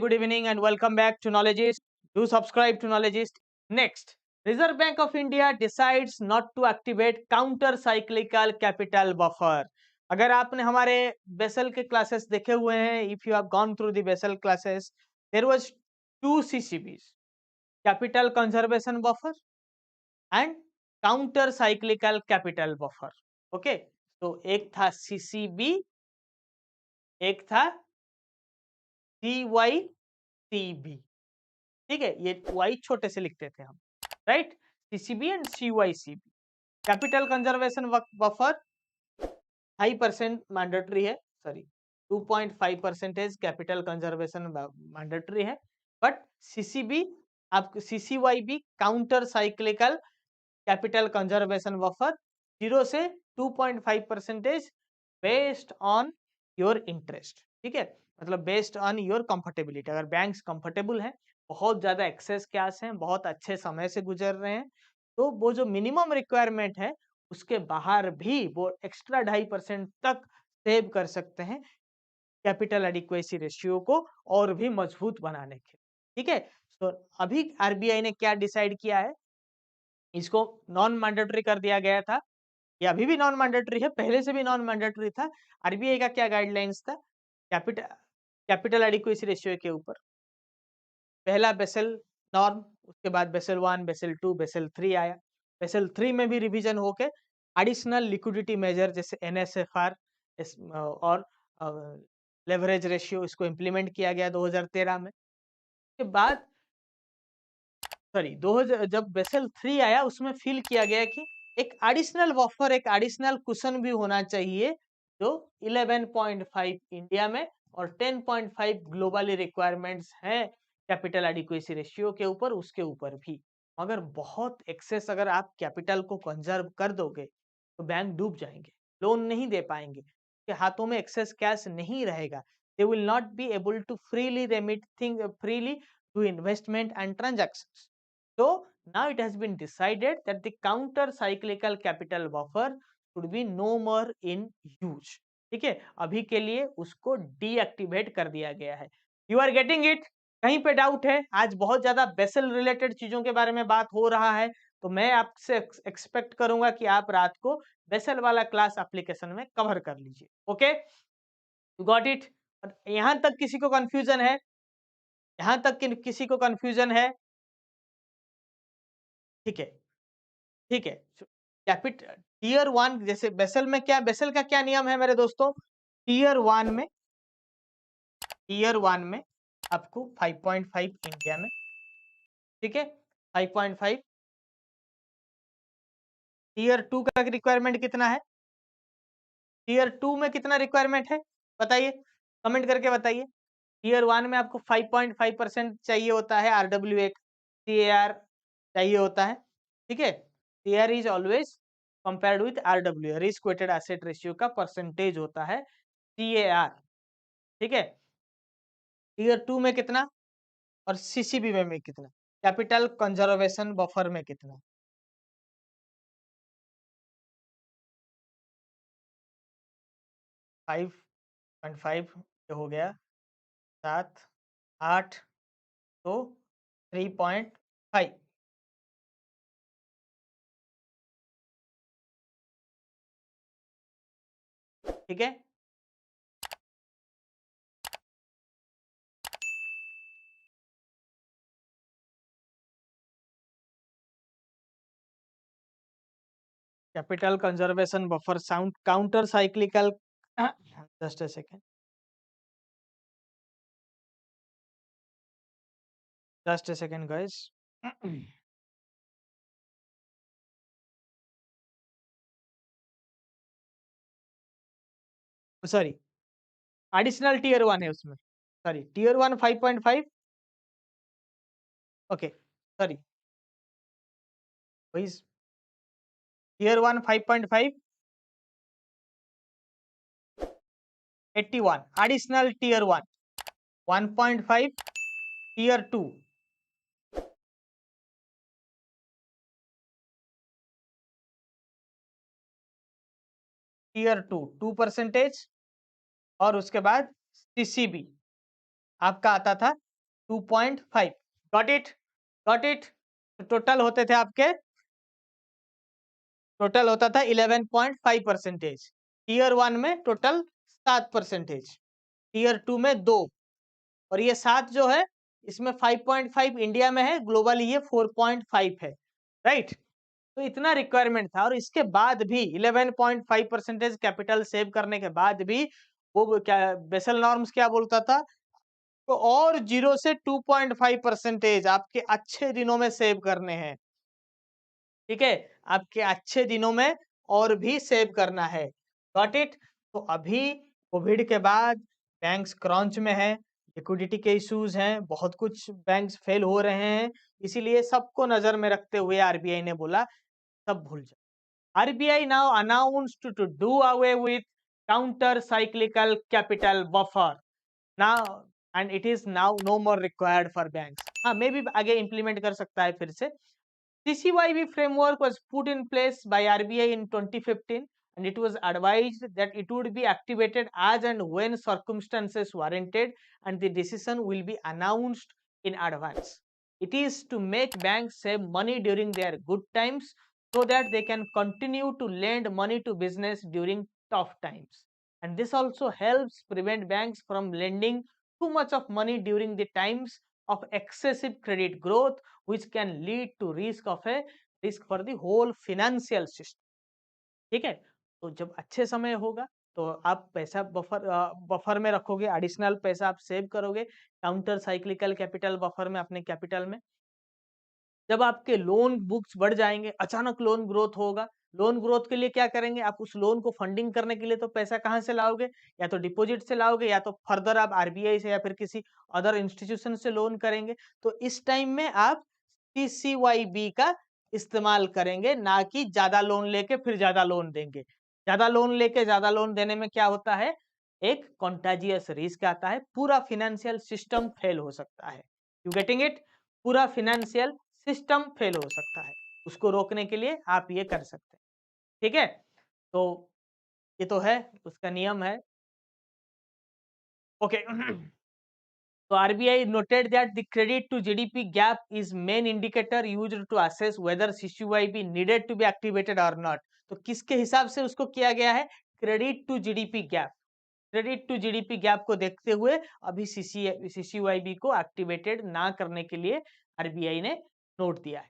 good evening and welcome back to Knowledgeist. Do subscribe to Knowledgeist. Next, Reserve Bank of India decides not to activate counter cyclical capital buffer. अगर आपने हमारे basal के classes देखे हुए हैं, if you have gone through the Basel classes, there was two CCBs, capital conservation buffer and counter cyclical capital buffer. Okay, तो एक था CCB, एक था CYCB. ठीक है, ये वाई छोटे से लिखते थे हम, right. C C B and C Y C B. Capital conservation buffer 5% mandatory है, सॉरी 2.5% कैपिटल कंजर्वेशन मैंडेटरी है, बट सीसीबी आपको C C Y B counter cyclical capital conservation buffer 0 से 2.5% बेस्ड ऑन योर इंटरेस्ट. ठीक है, मतलब बेस्ड ऑन योर कंफर्टेबिलिटी. अगर बैंक्स कंफर्टेबल है, बहुत ज्यादा एक्सेस कैश है, बहुत अच्छे समय से गुजर रहे हैं, तो वो जो मिनिमम रिक्वायरमेंट है उसके बाहर भी वो एक्स्ट्रा 2.5% तक सेव कर सकते हैं कैपिटल एडिक्वेसी रेशियो को और भी मजबूत बनाने के. ठीक है, तो अभी आरबीआई ने क्या डिसाइड किया है, इसको नॉन मैंडेटरी कर दिया गया था. ये अभी भी नॉन मैंडेटरी है, पहले से भी नॉन मैंडेटरी था. आरबीआई का क्या गाइडलाइंस था कैपिटल कैपिटल एडिक्वेसी रेशियो के ऊपर? पहला बेसल नॉर्म, उसके बाद बेसल 1, बेसल 2, बेसल 3 आया. बेसल 3 में भी रिवीजन होके एडिशनल लिक्विडिटी मेजर जैसे एनएसएफआर और लेवरेज रेशियो इसको इम्प्लीमेंट किया गया 2013 में. के बाद सॉरी 2000 जब बेसल 3 आया उसमें फील किया गया कि एक एडिशनल बफर, एक एडिशनल कुशन भी होना चाहिए जो 11.5 इंडिया में और 10.5 ग्लोबली रिक्वायरमेंट्स हैं कैपिटल एडिक्वेसी रेशियो के ऊपर, उसके ऊपर भी. अगर बहुत एक्सेस अगर आप कैपिटल को कंजर्व कर दोगे तो बैंक डूब जाएंगे, लोन नहीं दे पाएंगे, के हाथों में एक्सेस कैश नहीं रहेगा. They will not be able to freely remit thing freely to investment and transactions. So now it has been decided that the counter cyclical capital buffer should be no more in use. ठीक है, अभी के लिए उसको deactivate कर दिया गया है. You are getting it? कहीं पे डाउट है? आज बहुत ज्यादा बेसल रिलेटेड चीजों के बारे में बात हो रहा है, तो मैं आपसे एक्सपेक्ट करूंगा कि आप रात को बेसल वाला क्लास एप्लीकेशन में कवर कर लीजिए. Okay, you got it? यहां तक किसी को कंफ्यूजन है? यहां तक किसी को कंफ्यूजन है? ठीक है, ठीक है. कैपिटल टीयर 1 जैसे बेसल में क्या, बेसल का क्या नियम है मेरे दोस्तों? टीयर 1 में आपको 5.5 इंडिया में, ठीक है, 5.5. टीयर 2 का रिक्वायरमेंट कितना है? टीयर 2 में कितना रिक्वायरमेंट है बताइए, कमेंट करके बताइए. टीयर 1 में आपको 5.5% चाहिए होता है, आरडब्ल्यू सीएआर चाहिए होता है. ठीक है, CAR is always compared with RW, risk weighted asset ratio का परसेंटेज होता है सीएआर. ठीक है, टीयर 2 में कितना और सीसीबी में कितना, कैपिटल कंजर्वेशन बफर में कितना? फाइव 5.5 हो गया, 7, 8, तो 3.5. ठीक है, capital conservation buffer sound counter cyclical. Just a second, just a second guys. Sorry, additional tier 1 है उसमें, sorry tier 1 5.5. Okay, sorry, tier 1 5.5, 81. Additional tier 1 1.5, tier 2 tier 2 2%, और उसके बाद सीसीबी आपका आता था 2.5। Got it, got it. Total होते थे आपके, टोटल होता था 11.5%। टीयर 1 में टोटल 7%, टीयर 2 में 2, और ये 7 जो है इसमें 5.5 इंडिया में है, ग्लोबली ये 4.5 है, राइट। तो इतना रिक्वायरमेंट था, और इसके बाद भी 11.5% कैपिटल सेव करने के बाद भी वो क्या बेसल नॉर्म्स क्या बोलता था, तो और 0 से 2.5% आपके अच्छे दिनों में सेव करने हैं, ठीक है, आपके अच्छे दिनों में और भी सेव करना है। Got it. तो अभी कोविड के बाद बैंक्स क्रंच में है, लिक्विडिटी के इश्यूज हैं, बहुत कुछ बैंक्स फेल हो रहे हैं, इसीलिए सबको नजर में रखते हुए आरबीआई ने बोला सब भूल जाओ। RBI now announced to do away with counter-cyclical capital buffer now, and it is now no more required for banks. हाँ, मैं भी आगे implement कर सकता है फिर से। CCYB framework was put in place by RBI in 2015, and it was advised that it would be activated as and when circumstances warranted, and the decision will be announced in advance. It is to make banks save money during their good times so that they can continue to lend money to business during tough times. And this also helps prevent banks from lending too much of money during the times of excessive credit growth, which can lead to risk for the whole financial system. ठीक है, तो जब अच्छे समय होगा तो आप पैसा बफर में रखोगे, एडिशनल पैसा आप सेव करोगे काउंटर साइक्लिकल कैपिटल बफर में, अपने कैपिटल में। जब आपके लोन बुक्स बढ़ जाएंगे, अचानक लोन ग्रोथ होगा, लोन ग्रोथ के लिए क्या करेंगे, आप उस लोन को फंडिंग करने के लिए तो पैसा कहाँ से लाओगे, या तो डिपॉजिट से लाओगे, या तो फर्दर आप आरबीआई से या फिर किसी अदर इंस्टीट्यूशन से लोन करेंगे। तो इस टाइम में आप सीसीवाईबी का इस्तेमाल करेंगे, ना कि ज्यादा लोन लेके फिर ज्यादा लोन देंगे। ज्यादा लोन लेके ज्यादा लोन देने में क्या होता है, एक कॉन्टाजियस रिस्क आता है, पूरा फिनेंशियल सिस्टम फेल हो सकता है। You getting it? पूरा फिनेंशियल सिस्टम फेल हो सकता है, उसको रोकने के लिए आप ये कर सकते हैं, ठीक है। तो ये तो है, उसका नियम है, okay. So RBI noted that the credit to GDP gap is main indicator used to assess whether CCYB needed to be activated or not. तो किसके हिसाब से उसको किया गया है, credit to GDP gap. Credit to GDP gap को देखते हुए अभी सीसीवाईबी को एक्टिवेटेड ना करने के लिए आरबीआई ने नोट दिया है।